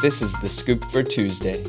This is The Scoop for Tuesday.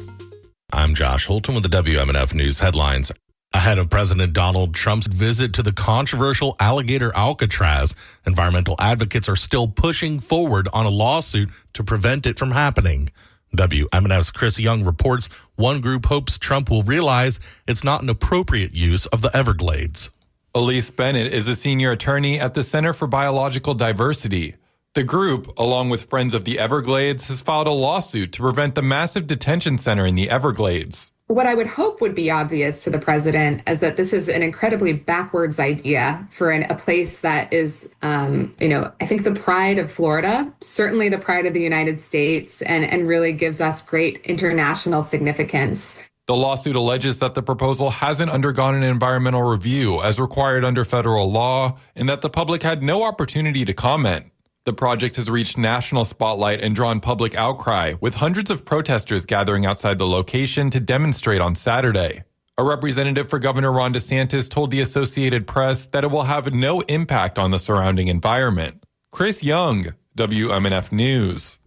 I'm Josh Holton with the WMNF News headlines. Ahead of President Donald Trump's visit to the controversial Alligator Alcatraz, environmental advocates are still pushing forward on a lawsuit to prevent it from happening. WMNF's Chris Young reports one group hopes Trump will realize it's not an appropriate use of the Everglades. Elise Bennett is a senior attorney at the Center for Biological Diversity. The group, along with Friends of the Everglades, has filed a lawsuit to prevent the massive detention center in the Everglades. What I would hope would be obvious to the president is that this is an incredibly backwards idea for a place that is, I think the pride of Florida, certainly the pride of the United States, and really gives us great international significance. The lawsuit alleges that the proposal hasn't undergone an environmental review as required under federal law, and that the public had no opportunity to comment. The project has reached national spotlight and drawn public outcry, with hundreds of protesters gathering outside the location to demonstrate on Saturday. A representative for Governor Ron DeSantis told the Associated Press that it will have no impact on the surrounding environment. Chris Young, WMNF News.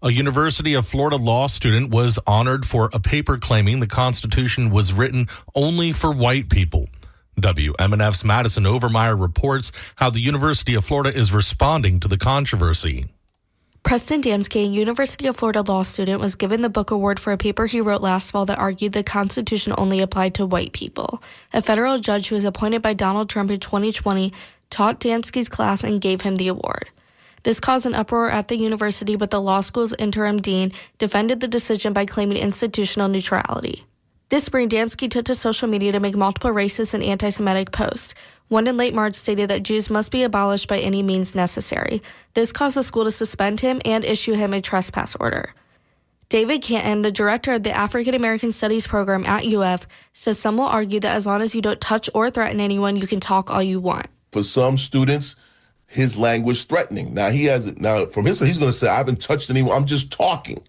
A University of Florida law student was honored for a paper claiming the Constitution was written only for white people. WMNF's Madison Overmeyer reports how the University of Florida is responding to the controversy. Preston Damsky, a University of Florida law student, was given the book award for a paper he wrote last fall that argued the Constitution only applied to white people. A federal judge who was appointed by Donald Trump in 2020 taught Damsky's class and gave him the award. This caused an uproar at the university, but the law school's interim dean defended the decision by claiming institutional neutrality. This spring, Damsky took to social media to make multiple racist and anti-Semitic posts. One in late March stated that Jews must be abolished by any means necessary. This caused the school to suspend him and issue him a trespass order. David Canton, the director of the African American Studies program at UF, says some will argue that as long as you don't touch or threaten anyone, you can talk all you want. For some students, his language threatening. Now, from his perspective, he's going to say, I haven't touched anyone. I'm just talking.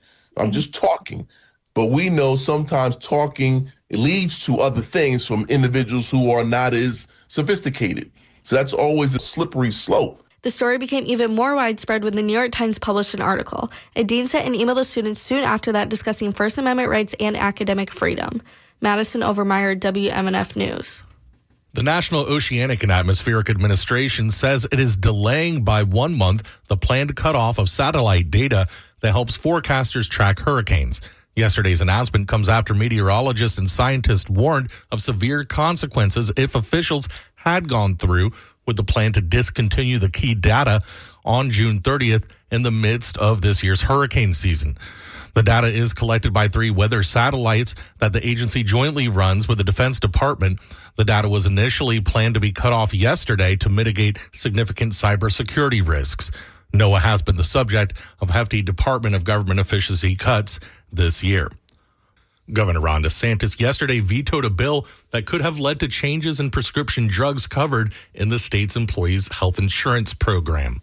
But we know sometimes talking leads to other things from individuals who are not as sophisticated. So that's always a slippery slope. The story became even more widespread when the New York Times published an article. A dean sent an email to students soon after that discussing First Amendment rights and academic freedom. Madison Overmeyer, WMNF News. The National Oceanic and Atmospheric Administration says it is delaying by 1 month the planned cutoff of satellite data that helps forecasters track hurricanes. Yesterday's announcement comes after meteorologists and scientists warned of severe consequences if officials had gone through with the plan to discontinue the key data on June 30th in the midst of this year's hurricane season. The data is collected by 3 weather satellites that the agency jointly runs with the Defense Department. The data was initially planned to be cut off yesterday to mitigate significant cybersecurity risks. NOAA has been the subject of hefty Department of Government efficiency cuts this year. Governor Ron DeSantis yesterday vetoed a bill that could have led to changes in prescription drugs covered in the state's employees' health insurance program.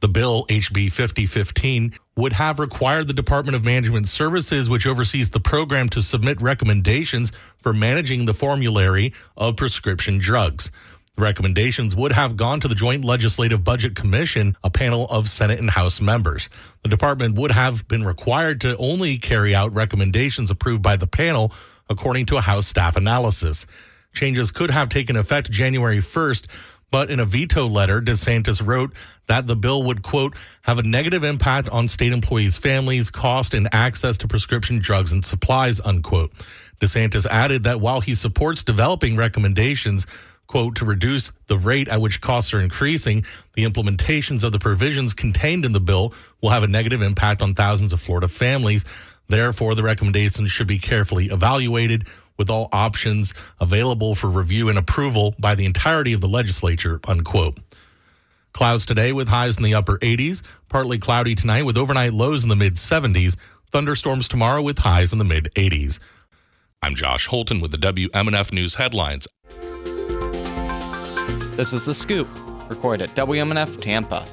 The bill, HB 5015, would have required the Department of Management Services, which oversees the program, to submit recommendations for managing the formulary of prescription drugs. The recommendations would have gone to the Joint Legislative Budget Commission, a panel of Senate and House members. The department would have been required to only carry out recommendations approved by the panel, according to a House staff analysis. Changes could have taken effect January 1st, but in a veto letter, DeSantis wrote that the bill would, quote, have a negative impact on state employees' families, cost, and access to prescription drugs and supplies, unquote. DeSantis added that while he supports developing recommendations, quote, to reduce the rate at which costs are increasing, the implementations of the provisions contained in the bill will have a negative impact on thousands of Florida families. Therefore, the recommendations should be carefully evaluated with all options available for review and approval by the entirety of the legislature, unquote. Clouds today with highs in the upper 80s, partly cloudy tonight with overnight lows in the mid-70s, thunderstorms tomorrow with highs in the mid-80s. I'm Josh Holton with the WMNF News headlines. This is The Scoop, recorded at WMNF Tampa.